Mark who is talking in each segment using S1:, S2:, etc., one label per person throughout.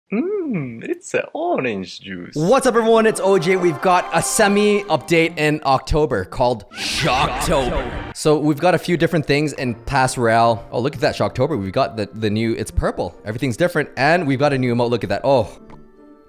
S1: It's an orange juice.
S2: What's up, everyone? It's OJ. We've got a semi-update in October called Shocktober. So we've got a few different things in Pass Royale. Oh, look at that, Shocktober. We've got the new, it's purple. Everything's different. And we've got a new emote. Look at that. Oh,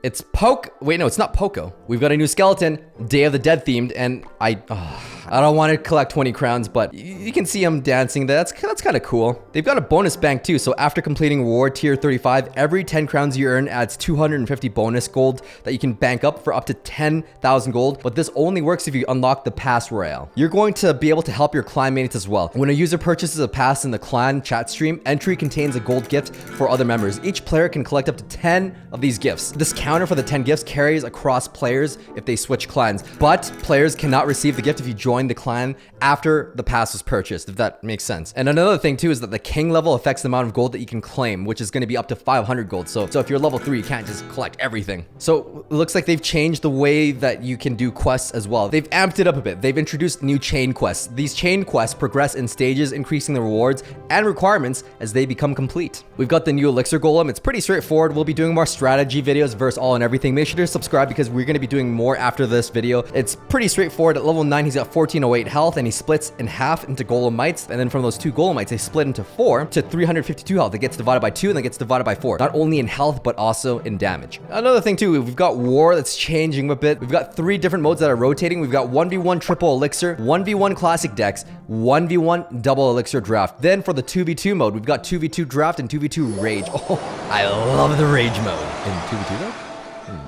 S2: it's Poke. Wait, no, it's not Poco. We've got a new skeleton, Day of the Dead themed, and I don't want to collect 20 crowns, but you can see him dancing. That's kind of cool. They've got a bonus bank too, so after completing Reward Tier 35, every 10 crowns you earn adds 250 bonus gold that you can bank up for up to 10,000 gold, but this only works if you unlock the Pass Royale. You're going to be able to help your clan mates as well. When a user purchases a pass in the clan chat stream, entry contains a gold gift for other members. Each player can collect up to 10 of these gifts. This counter for the 10 gifts carries across players if they switch clans, but players cannot receive the gift if you join the clan after the pass was purchased, if that makes sense. And another thing too is that the king level affects the amount of gold that you can claim, which is going to be up to 500 gold. So if you're level 3, you can't just collect everything. So it looks like they've changed the way that you can do quests as well. They've amped it up a bit. They've introduced new chain quests. These chain quests progress in stages, increasing the rewards and requirements as they become complete. We've got the new Elixir golem. It's pretty straightforward. We'll be doing more strategy videos versus all and everything. Make sure to subscribe because we're going to be doing more after this video. It's pretty straightforward. At level 9, he's got 1408 health, and he splits in half into golemites, and then from those 2 golemites, they split into 4 to 352 health. It gets divided by 2 and then gets divided by 4, not only in health but also in damage. Another thing too, we've got war that's changing a bit. We've got 3 different modes that are rotating. We've got 1v1 triple elixir, 1v1 classic decks, 1v1 double elixir draft. Then for the 2v2 mode, we've got 2v2 draft and 2v2 rage. Oh, I love the rage mode in 2v2 though.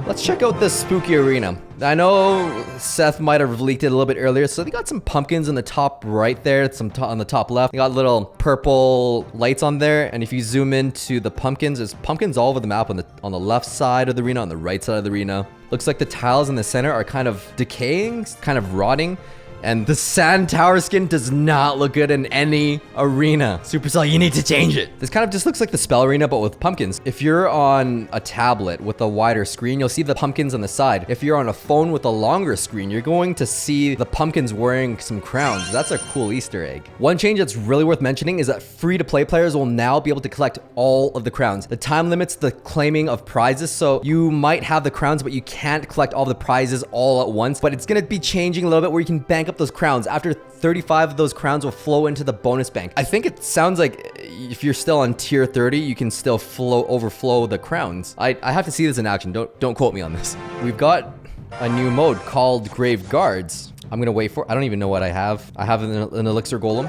S2: Let's check out this spooky arena. I know Seth might have leaked it a little bit earlier, so they got some pumpkins in the top right there, some on the top left. They got little purple lights on there, and if you zoom into the pumpkins, there's pumpkins all over the map on the left side of the arena, on the right side of the arena. Looks like the tiles in the center are kind of decaying, kind of rotting. And the sand tower skin does not look good in any arena. Supercell, you need to change it. This kind of just looks like the spell arena, but with pumpkins. If you're on a tablet with a wider screen, you'll see the pumpkins on the side. If you're on a phone with a longer screen, you're going to see the pumpkins wearing some crowns. That's a cool Easter egg. One change that's really worth mentioning is that free-to-play players will now be able to collect all of the crowns. The time limits the claiming of prizes, so you might have the crowns, but you can't collect all the prizes all at once. But it's going to be changing a little bit where you can bank up those crowns. After 35 of those crowns will flow into the bonus bank. I think it sounds like if you're still on tier 30, you can still overflow the crowns. I have to see this in action. Don't quote me on this. We've got a new mode called Grave Guards. I'm gonna wait for, I don't even know what I have. I have an Elixir golem.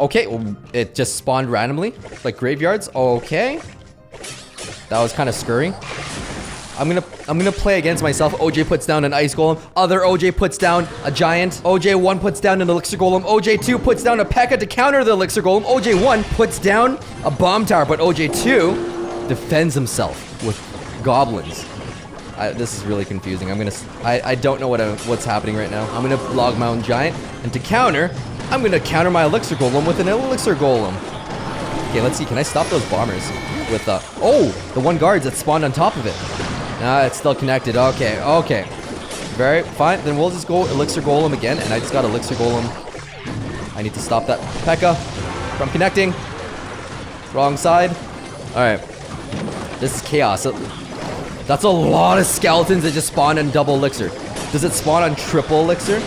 S2: Okay, well, it just spawned randomly, like graveyards. Okay. That was kind of scurry. I'm gonna play against myself. OJ puts down an ice golem. Other OJ puts down a giant. OJ1 puts down an elixir golem. OJ2 puts down a P.E.K.K.A to counter the elixir golem. OJ1 puts down a bomb tower, but OJ2 defends himself with goblins. This is really confusing. I don't know what's happening right now. I'm gonna log my own giant, and to counter, I'm gonna counter my elixir golem with an elixir golem. Okay, let's see. Can I stop those bombers with the 1 guards that spawned on top of it? Nah, it's still connected. Okay. Very fine. Then we'll just go Elixir Golem again. And I just got Elixir Golem. I need to stop that P.E.K.K.A from connecting. Wrong side. Alright. This is chaos. That's a lot of skeletons that just spawn in double Elixir. Does it spawn on triple Elixir?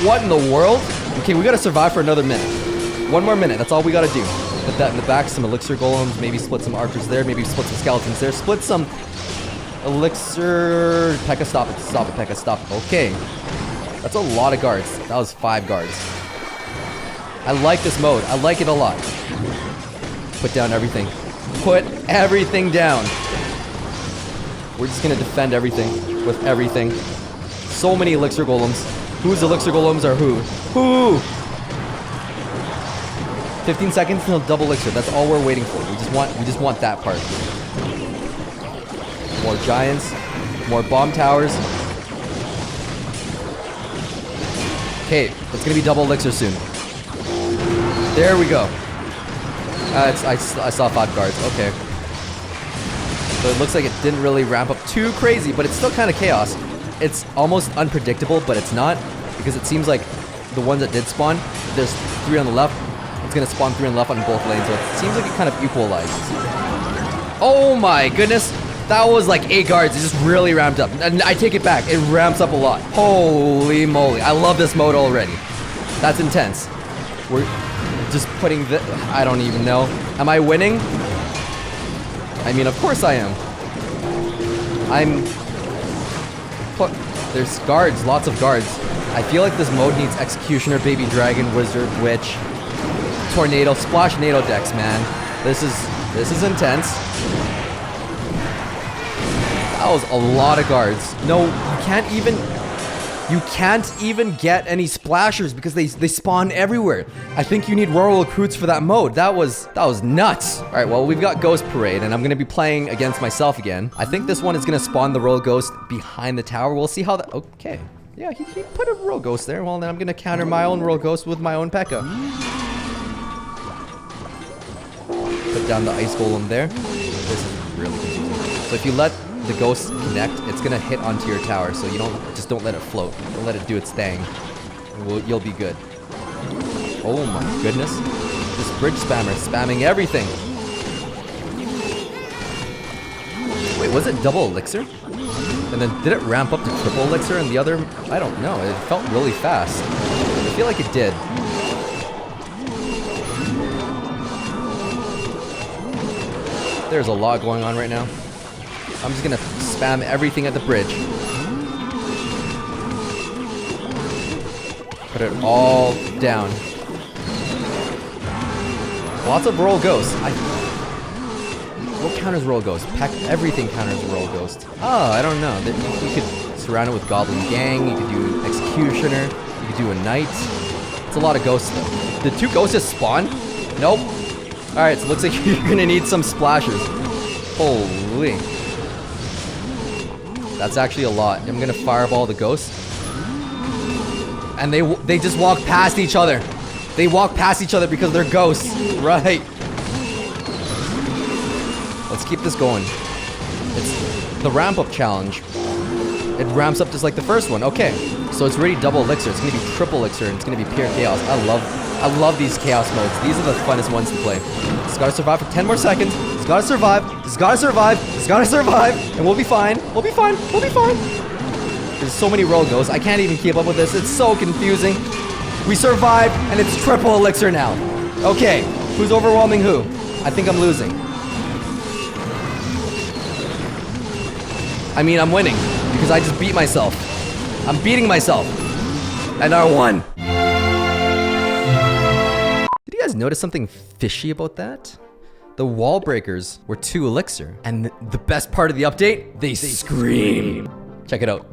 S2: What in the world? Okay, we gotta survive for another minute. 1 more minute. That's all we gotta do. Put that in the back. Some Elixir Golems. Maybe split some archers there. Maybe split some skeletons there. Split some Elixir. P.E.K.K.A, stop it. Stop it, P.E.K.K.A, stop it. Okay. That's a lot of guards. That was 5 guards. I like this mode. I like it a lot. Put down everything. Put everything down. We're just gonna defend everything with everything. So many Elixir Golems. Whose Elixir Golems are who? Who? 15 seconds until double Elixir. That's all we're waiting for. We just want that part. More giants, more bomb towers. Okay, it's gonna be double Elixir soon. There we go. I saw 5 guards. Okay. So it looks like it didn't really ramp up too crazy, but it's still kind of chaos. It's almost unpredictable, but it's not, because it seems like the ones that did spawn, there's 3 on the left. It's gonna spawn 3 on the left on both lanes, so it seems like it kind of equalizes. Oh my goodness! That was like 8 guards. It just really ramped up. And I take it back. It ramps up a lot. Holy moly. I love this mode already. That's intense. We're just putting the... I don't even know. Am I winning? I mean, of course I am. There's guards. Lots of guards. I feel like this mode needs Executioner, Baby Dragon, Wizard, Witch, Tornado, Splash Nado decks, man. This is intense. That was a lot of guards. No, you can't even get any splashers because they spawn everywhere. I think you need Royal Recruits for that mode. That was nuts. All right, well, we've got Ghost Parade, and I'm gonna be playing against myself again. I think this one is gonna spawn the Royal Ghost behind the tower. We'll see how that. Okay, yeah, he put a Royal Ghost there. Well, then I'm gonna counter my own Royal Ghost with my own P.E.K.K.A. Put down the Ice Golem there. This is really confusing. So if you let the ghost connect, it's gonna hit onto your tower, so you don't let it float. Don't let it do its thing. You'll be good. Oh my goodness. This bridge spammer spamming everything. Wait, was it double elixir? And then did it ramp up to triple elixir and the other? I don't know. It felt really fast. I feel like it did. There's a lot going on right now. I'm just gonna spam everything at the bridge. Put it all down. Lots of Royal Ghosts. What counters Royal Ghost? Everything counters Royal Ghost. Oh, I don't know. You could surround it with Goblin Gang. You could do Executioner. You could do a Knight. It's a lot of ghosts though. Did 2 ghosts just spawn? Nope. Alright, so it looks like you're gonna need some splashers. Holy. That's actually a lot. I'm gonna fireball the ghosts. And they just walk past each other. They walk past each other because they're ghosts. Right. Let's keep this going. It's the ramp up challenge. It ramps up just like the first one. Okay. So it's already double elixir. It's gonna be triple elixir and it's gonna be pure chaos. I love these chaos modes. These are the funnest ones to play. Just gotta survive for 10 more seconds. Just gotta survive. Just gotta survive. Just gotta survive. And we'll be fine. We'll be fine. We'll be fine. There's so many Royal Ghosts. I can't even keep up with this. It's so confusing. We survived and it's triple elixir now. Okay. Who's overwhelming who? I think I'm losing. I mean, I'm winning because I just beat myself. I'm beating myself. And I won. Did you guys notice something fishy about that? The wall breakers were 2 elixir. And the best part of the update, they scream. Check it out.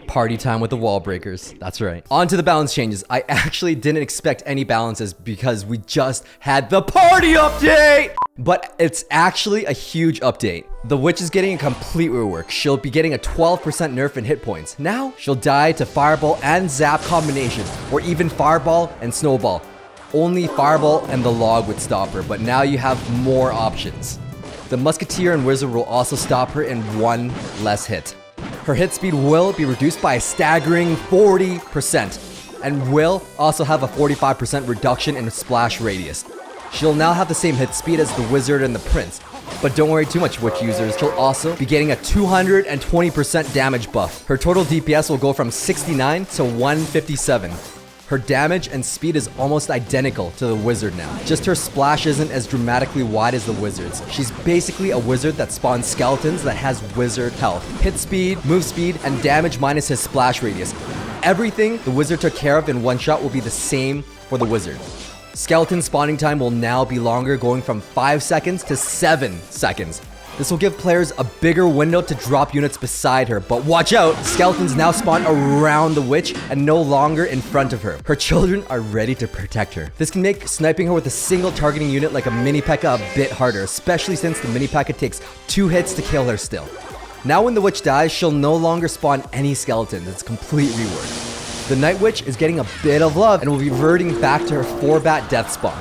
S2: Party time with the wall breakers. That's right. On to the balance changes. I actually didn't expect any balances because we just had the party update! But it's actually a huge update. The witch is getting a complete rework. She'll be getting a 12% nerf in hit points. Now, she'll die to fireball and zap combination, or even fireball and snowball. Only fireball and the log would stop her, but now you have more options. The musketeer and wizard will also stop her in 1 less hit. Her hit speed will be reduced by a staggering 40%, and will also have a 45% reduction in splash radius. She'll now have the same hit speed as the wizard and the prince, but don't worry too much, witch users. She'll also be getting a 220% damage buff. Her total DPS will go from 69 to 157. Her damage and speed is almost identical to the wizard now. Just her splash isn't as dramatically wide as the wizard's. She's basically a wizard that spawns skeletons that has wizard health, hit speed, move speed, and damage minus his splash radius. Everything the wizard took care of in one shot will be the same for the wizard. Skeleton spawning time will now be longer, going from 5 seconds to 7 seconds. This will give players a bigger window to drop units beside her, but watch out! Skeletons now spawn around the witch and no longer in front of her. Her children are ready to protect her. This can make sniping her with a single targeting unit like a mini P.E.K.K.A. a bit harder, especially since the mini P.E.K.K.A. takes 2 hits to kill her still. Now when the witch dies, she'll no longer spawn any skeletons. It's complete rework. The Night Witch is getting a bit of love and will be reverting back to her 4-bat death spawn.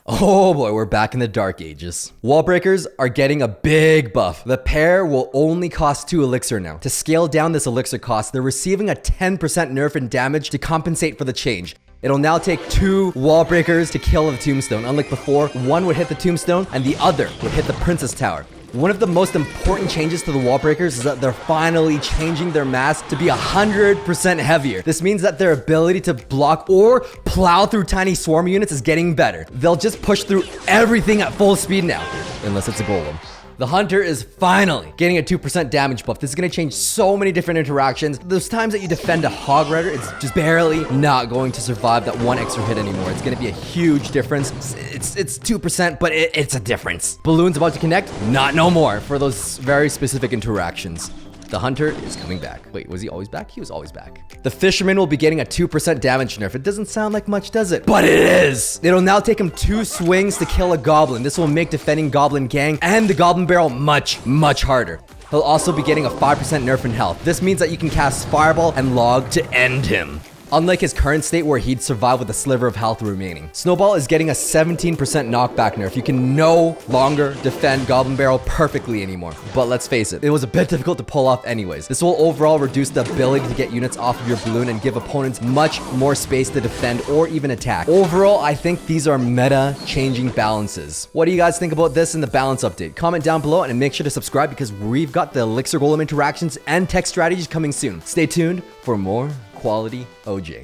S2: Oh boy, we're back in the dark ages. Wall breakers are getting a big buff. The pair will only cost 2 elixir now. To scale down this elixir cost, they're receiving a 10% nerf in damage to compensate for the change. It'll now take 2 wall breakers to kill the tombstone. Unlike before, one would hit the tombstone and the other would hit the princess tower. One of the most important changes to the wall breakers is that they're finally changing their mass to be 100% heavier. This means that their ability to block or plow through tiny swarm units is getting better. They'll just push through everything at full speed now, unless it's a golem. The hunter is finally getting a 2% damage buff. This is going to change so many different interactions. Those times that you defend a hog rider, it's just barely not going to survive that 1 extra hit anymore. It's going to be a huge difference. It's 2%, but it's a difference. Balloon's about to connect? Not no more for those very specific interactions. The hunter is coming back. Wait, was he always back? He was always back. The fisherman will be getting a 2% damage nerf. It doesn't sound like much, does it? But it is! It'll now take him 2 swings to kill a goblin. This will make defending goblin gang and the goblin barrel much, much harder. He'll also be getting a 5% nerf in health. This means that you can cast fireball and log to end him. Unlike his current state where he'd survive with a sliver of health remaining. Snowball is getting a 17% knockback nerf. You can no longer defend Goblin Barrel perfectly anymore. But let's face it, it was a bit difficult to pull off anyways. This will overall reduce the ability to get units off of your balloon and give opponents much more space to defend or even attack. Overall, I think these are meta changing balances. What do you guys think about this in the balance update? Comment down below and make sure to subscribe because we've got the Elixir Golem interactions and tech strategies coming soon. Stay tuned for more quality OJ.